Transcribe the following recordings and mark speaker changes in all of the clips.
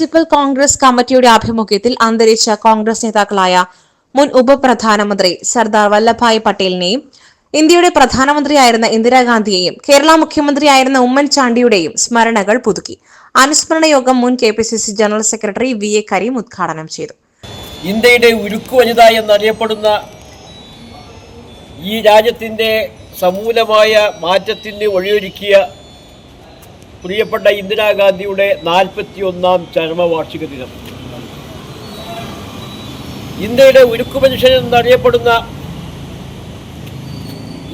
Speaker 1: Municipal Congress കമ്മിറ്റിയുടെ ആഭിമുഖ്യത്തിൽ അന്തരിച്ച കോൺഗ്രസ് നേതാക്കളായ മുൻ ഉപപ്രധാനമന്ത്രി സർദാർ വല്ലഭായ് പട്ടേലിനെയും ഇന്ത്യയുടെ പ്രധാനമന്ത്രിയായിരുന്ന ഇന്ദിരാഗാന്ധിയെയും കേരള മുഖ്യമന്ത്രിയായിരുന്ന ഉമ്മൻചാണ്ടിയുടെയും സ്മരണകൾ പുതുക്കി. അനുസ്മരണ യോഗം മുൻ KPCC general secretary VA Karim ഉദ്ഘാടനം ചെയ്തു.
Speaker 2: ഇന്ത്യയുടെ ഉരുക്കു വനിത എന്നറിയപ്പെടുന്ന ഈ രാജ്യത്തിന്റെ സമൂലമായ മാറ്റത്തിന് വഴിയൊരുക്കിയ പ്രിയപ്പെട്ട ഇന്ദിരാഗാന്ധിയുടെ 41ാം ചരമവാർഷിക ദിനം. ഇന്ത്യയുടെ ഉരുക്കു മനുഷ്യൻ എന്നറിയപ്പെടുന്ന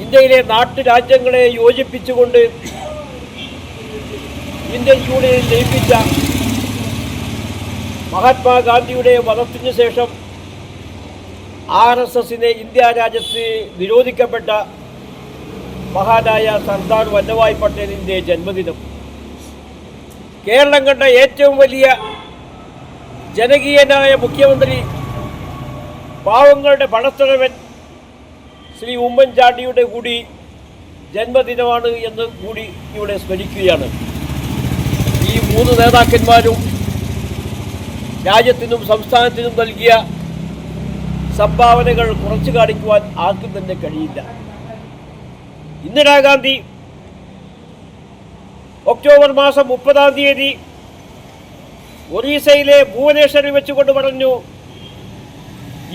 Speaker 2: ഇന്ത്യയിലെ നാട്ടുരാജ്യങ്ങളെ യോജിപ്പിച്ചുകൊണ്ട് ഇന്ത്യൻ യൂണിയൻ ജയിപ്പിച്ച മഹാത്മാഗാന്ധിയുടെ വധത്തിനു ശേഷം RSSനെ ഇന്ത്യ രാജ്യത്ത് നിരോധിക്കപ്പെട്ട മഹാനായ സർദാർ വല്ലഭായ് പട്ടേലിൻ്റെ ജന്മദിനം. കേരളം കണ്ട ഏറ്റവും വലിയ ജനകീയനായ മുഖ്യമന്ത്രി, പാവങ്ങളുടെ പണത്തലവൻ ശ്രീ ഉമ്മൻചാണ്ടിയുടെ കൂടി ജന്മദിനമാണ് എന്ന് കൂടി ഇവിടെ സ്മരിക്കുകയാണ്. ഈ മൂന്ന് നേതാക്കന്മാരും രാജ്യത്തിനും സംസ്ഥാനത്തിനും നൽകിയ സംഭാവനകൾ കുറച്ചു കാണിക്കുവാൻ ആർക്കും തന്നെ കഴിയില്ല. ഇന്ദിരാഗാന്ധി ഒക്ടോബർ മാസം 30-ാം തീയതി ഒറീസയിലെ ഭുവനേശ്വറിൽ വെച്ചുകൊണ്ട് പറഞ്ഞു,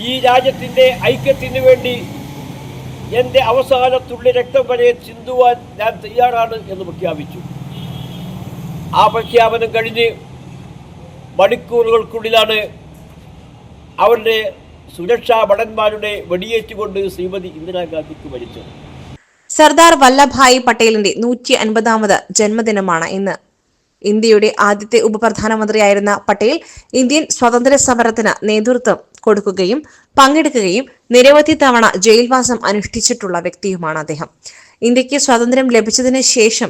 Speaker 2: ഈ രാജ്യത്തിൻ്റെ ഐക്യത്തിന് വേണ്ടി എൻ്റെ അവസാന തുള്ളി രക്തം വരെ ചിന്തുവാൻ ഞാൻ തയ്യാറാണ് എന്ന് പ്രഖ്യാപിച്ചു. ആ പ്രഖ്യാപനം കഴിഞ്ഞ് മണിക്കൂറുകൾക്കുള്ളിലാണ് അവരുടെ സുരക്ഷാ ഭടന്മാരുടെ വെടിയേറ്റുകൊണ്ട് ശ്രീമതി ഇന്ദിരാഗാന്ധിക്ക് മരിച്ചത്.
Speaker 1: സർദാർ വല്ലഭായ് പട്ടേലിന്റെ 150ാമത് ജന്മദിനമാണ് ഇന്ന്. ഇന്ത്യയുടെ ആദ്യത്തെ ഉപപ്രധാനമന്ത്രിയായിരുന്ന പട്ടേൽ ഇന്ത്യൻ സ്വാതന്ത്ര്യ സമരത്തിന് നേതൃത്വം കൊടുക്കുകയും പങ്കെടുക്കുകയും നിരവധി തവണ ജയിൽവാസം അനുഷ്ഠിച്ചിട്ടുള്ള വ്യക്തിയുമാണ് അദ്ദേഹം. ഇന്ത്യക്ക് സ്വാതന്ത്ര്യം ലഭിച്ചതിന് ശേഷം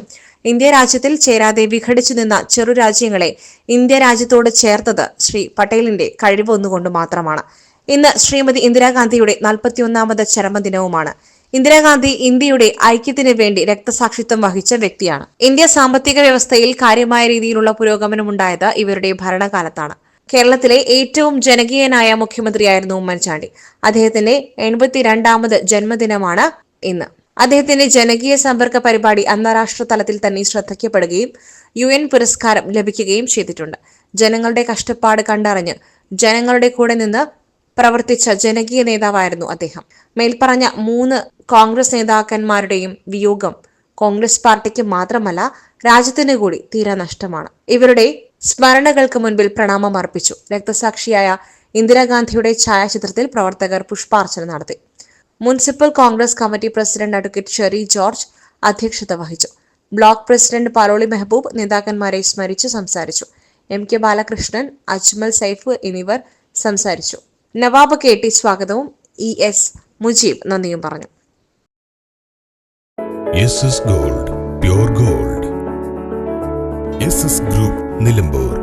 Speaker 1: ഇന്ത്യ രാജ്യത്തിൽ ചേരാതെ വിഘടിച്ചു നിന്ന ചെറു രാജ്യങ്ങളെ ഇന്ത്യ രാജ്യത്തോട് ചേർത്തത് ശ്രീ പട്ടേലിന്റെ കഴിവൊന്നുകൊണ്ട് മാത്രമാണ്. ഇന്ന് ശ്രീമതി ഇന്ദിരാഗാന്ധിയുടെ 41ാമത് ചരമദിനവുമാണ്. ഇന്ദിരാഗാന്ധി ഇന്ത്യയുടെ ഐക്യത്തിന് വേണ്ടി രക്തസാക്ഷിത്വം വഹിച്ച വ്യക്തിയാണ്. ഇന്ത്യ സാമ്പത്തിക വ്യവസ്ഥയിൽ കാര്യമായ രീതിയിലുള്ള പുരോഗമനമുണ്ടായത് ഇവരുടെ ഭരണകാലത്താണ്. കേരളത്തിലെ ഏറ്റവും ജനകീയനായ മുഖ്യമന്ത്രിയായിരുന്നു ഉമ്മൻചാണ്ടി. അദ്ദേഹത്തിന്റെ 82ാമത് ജന്മദിനമാണ് ഇന്ന്. അദ്ദേഹത്തിന്റെ ജനകീയ സമ്പർക്ക പരിപാടി അന്താരാഷ്ട്ര തലത്തിൽ തന്നെ ശ്രദ്ധിക്കപ്പെടുകയും UN പുരസ്കാരം ലഭിക്കുകയും ചെയ്തിട്ടുണ്ട്. ജനങ്ങളുടെ കഷ്ടപ്പാട് കണ്ടറിഞ്ഞ് ജനങ്ങളുടെ കൂടെ നിന്ന് പ്രവർത്തിച്ച ജനകീയ നേതാവായിരുന്നു അദ്ദേഹം. മേൽപ്പറഞ്ഞ 3 കോൺഗ്രസ് നേതാക്കന്മാരുടെയും വിയോഗം കോൺഗ്രസ് പാർട്ടിക്ക് മാത്രമല്ല രാജ്യത്തിന് കൂടി തീരാ നഷ്ടമാണ്. ഇവരുടെ സ്മരണകൾക്ക് മുൻപിൽ പ്രണാമം അർപ്പിച്ചു. രക്തസാക്ഷിയായ ഇന്ദിരാഗാന്ധിയുടെ ഛായാചിത്രത്തിൽ പ്രവർത്തകർ പുഷ്പാർച്ചന നടത്തി. Municipal Congress committee president advocate Sherry George അധ്യക്ഷത വഹിച്ചു. ബ്ലോക്ക് പ്രസിഡന്റ് പാലോളി മെഹബൂബ് നേതാക്കന്മാരെ സ്മരിച്ച് സംസാരിച്ചു. MK ബാലകൃഷ്ണൻ, അജ്മൽ സൈഫ് എന്നിവർ സംസാരിച്ചു. നവാബ് KT സ്വാഗതവും ES മുജീബ് നന്ദിയും പറഞ്ഞു.
Speaker 3: SS Gold, Pure Gold. SS Group, Nilambur.